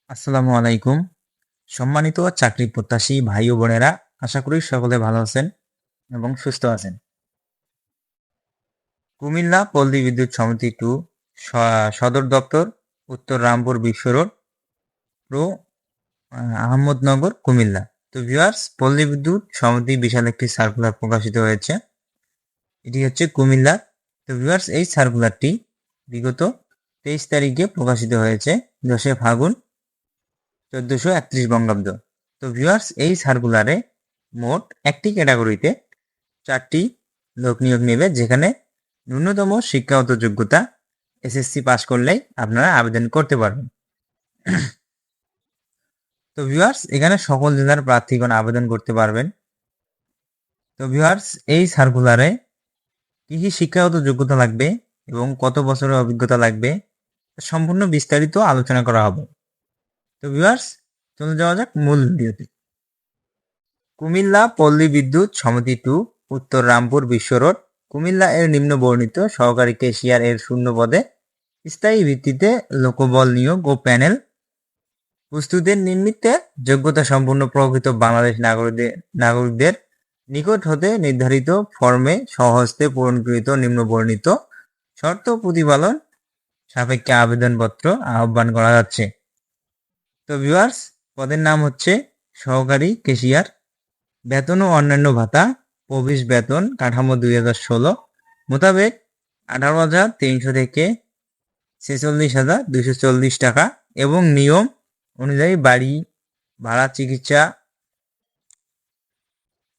আসসালামু আলাইকুম। সম্মানিত চাকরি প্রত্যাশী ভাই ও বোনেরা, আশা করি সকলে ভালো আছেন এবং সুস্থ আছেন। কুমিল্লা পল্লী বিদ্যুৎ সমিতি 2 সদর দপ্তর উত্তর রামপুর বিশ্ব রোড, প্রো আহমদনগর, কুমিল্লা। তো ভিউয়ার্স, পল্লী বিদ্যুৎ সমিতি বিশাল একটি সার্কুলার প্রকাশিত হয়েছে। এটি হচ্ছে কুমিল্লা। তো ভিউয়ার্স, এই সার্কুলারটি বিগত 23 তারিখে প্রকাশিত হয়েছে, 10 ফাল্গুন 1431 বঙ্গাব্দ। তো ভিউয়ার্স, এই সার্কুলারে মোট একটি ক্যাটাগরিতে 4টি লোক নিয়োগ নেবে, যেখানে ন্যূনতম শিক্ষাগত যোগ্যতা এসএসসি পাস করলেই আপনারা আবেদন করতে পারবেন। তো ভিউয়ার্স, এখানে সকল জেলার প্রার্থীগণ আবেদন করতে পারবেন। তো ভিউয়ার্স, এই সার্কুলারে কি কি শিক্ষাগত যোগ্যতা লাগবে এবং কত বছরের অভিজ্ঞতা লাগবে সম্পূর্ণ বিস্তারিত আলোচনা করা হবে। তো ভিউয়ার্স, চলে যাওয়া যাক মূল ভিডিওতে। কুমিল্লা পল্লী বিদ্যুৎ সমিতি 2 উত্তর রামপুর বিশ্ব রোড, কুমিল্লা এর নিম্ন বর্ণিত সহকারী ক্যাশিয়ার এর শূন্য পদে স্থায়ী ভিত্তিতে লোকবল নিয়োগ ও প্যানেল প্রস্তুতের নিমিত্তে যোগ্যতা সম্পন্ন প্রকৃত বাংলাদেশ নাগরিকদের নিকট হতে নির্ধারিত ফর্মে স্বহস্তে পূরণকৃত নিম্নবর্ণিত শর্ত প্রতিপালন সাপেক্ষে আবেদনপত্র আহ্বান করা যাচ্ছে। তো ভিউয়ার্স, পদের নাম হচ্ছে সহকারী ক্যাশিয়ার। বেতন ও অন্যান্য ভাতা, প্রবেশ বেতন কাঠামো 2016 মোতাবেক 18,300 থেকে 46,240 টাকা এবং নিয়ম অনুযায়ী বাড়ি ভাড়া,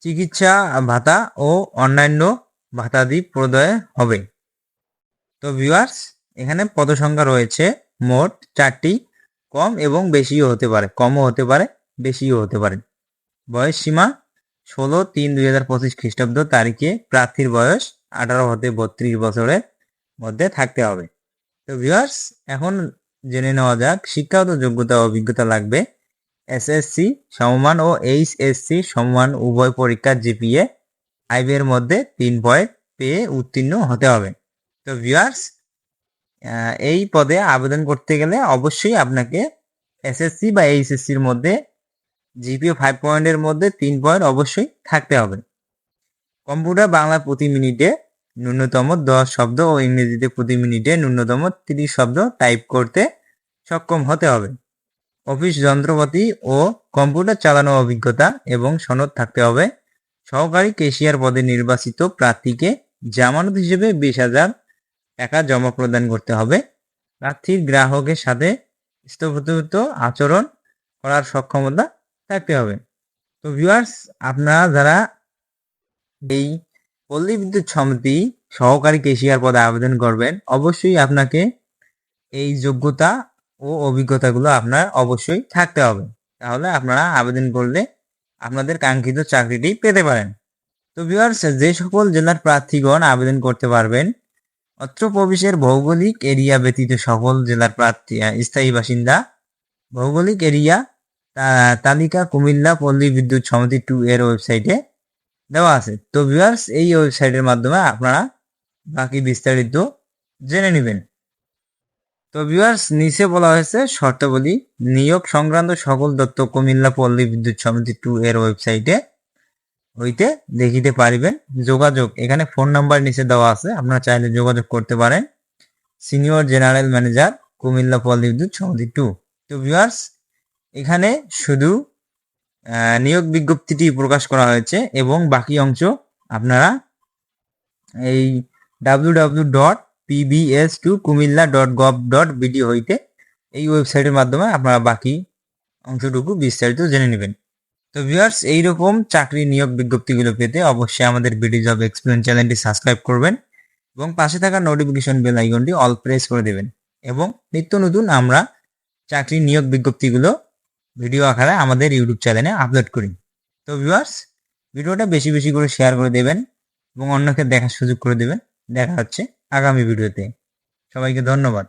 চিকিৎসা ভাতা ও অন্যান্য ভাতাদি প্রদায় হবে। তো ভিউয়ার্স, এখানে পদসংখ্যা রয়েছে মোট 4টি, কম এবং বেশিও হতে পারে, কমও হতে পারে, বেশিও হতে পারে। বয়স সীমা 16/3/2025 খ্রিস্টাব্দ তারিখে প্রার্থীর বয়স 18 হতে 32 বছরের মধ্যে থাকতে হবে। তো ভিউয়ার্স, এখন জেনে নেওয়া যাক শিক্ষাগত যোগ্যতা ও অভিজ্ঞতা লাগবে এসএসসি সমমান ও এইচএসসি সমমান উভয় পরীক্ষার জিপিএ 5 এর মধ্যে 3 পয়েন্ট পেয়ে উত্তীর্ণ হতে হবে। তো ভিউয়ার্স, এই পদে আবেদন করতে গেলে অবশ্যই আপনাকে এসএসসি বা এইচএসসির মধ্যে জিপিএ 5 পয়েন্টের মধ্যে 3 পয়েন্ট অবশ্যই থাকতে হবে। কম্পিউটার বাংলা প্রতি মিনিটে ন্যূনতম 10 শব্দ ও ইংরেজিতে প্রতি মিনিটে ন্যূনতম 30 শব্দ টাইপ করতে সক্ষম হতে হবে। অফিস যন্ত্রপাতি ও কম্পিউটার চালানো অভিজ্ঞতা এবং সনদ থাকতে হবে। সহকারী ক্যাশিয়ার পদে নির্বাচিত প্রার্থীকে জামানত হিসেবে 20,000 টাকা জমা প্রদান করতে হবে। প্রার্থীর গ্রাহকের সাথে স্থপতিগত আচরণ করার সক্ষমতা থাকতে হবে। তো ভিউয়ার্স, আপনারা যারা এই পল্লী বিদ্যুৎ সমিতি সহকারী ক্যাশিয়ার পদে আবেদন করবেন, অবশ্যই আপনাকে এই যোগ্যতা ও অভিজ্ঞতাগুলো আপনার অবশ্যই থাকতে হবে। তাহলে আপনারা আবেদন করলে আপনাদের কাঙ্ক্ষিত চাকরিটি পেতে পারেন। তো ভিউয়ার্স, যে সকল জেলার প্রার্থীগণ আবেদন করতে পারবেন, অত্র প্রবেশের ভৌগোলিক এরিয়া ব্যতীত সকল জেলার প্রার্থী স্থায়ী বাসিন্দা ভৌগোলিক এরিয়া তালিকা কুমিল্লা পল্লী বিদ্যুৎ সমিতি 2 এর ওয়েবসাইটে দেওয়া আছে। তো ভিউয়ার্স, এই ওয়েবসাইটের মাধ্যমে আপনারা বাকি বিস্তারিত জেনে নেবেন। তো ভিউয়ার্স, নিচে বলা হয়েছে শর্তাবলী নিয়োগ সংক্রান্ত সকল তথ্য কুমিল্লা পল্লী বিদ্যুৎ সমিতি 2 এর ওয়েবসাইটে হইতে দেখিতে পারিবেন। যোগাযোগ, এখানে ফোন নাম্বার নিচে দেওয়া আছে, আপনারা চাইলে যোগাযোগ করতে পারেন। সিনিয়র জেনারেল ম্যানেজার কুমিল্লা পল্লী বিদ্যুৎ সমিতি 2। তো ভিউয়ার্স, এখানে শুধু নিয়োগ বিজ্ঞপ্তিটি প্রকাশ করা হয়েছে এবং বাকি অংশ আপনারা এই www.pbs2kumilla.gov.bd হইতে এই ওয়েবসাইটের মাধ্যমে আপনারা বাকি অংশটুকু বিস্তারিত জেনে নেবেন। তো ভিউয়ার্স, এইরকম চাকরি নিয়োগ বিজ্ঞপ্তিগুলো পেতে অবশ্যই আমাদের বিডি জব এক্সপ্লেন চ্যানেলটি সাবস্ক্রাইব করবেন এবং পাশে থাকা নোটিফিকেশন বেল আইকনটি অল প্রেস করে দেবেন এবং নিত্য নতুন আমরা চাকরি নিয়োগ বিজ্ঞপ্তিগুলো ভিডিও আকারে আমাদের ইউটিউব চ্যানেলে আপলোড করি। তো ভিউয়ার্স, ভিডিওটা বেশি বেশি করে শেয়ার করে দেবেন এবং অন্যকে দেখার সুযোগ করে দেবেন। দেখা হচ্ছে আগামী ভিডিওতে। সবাইকে ধন্যবাদ।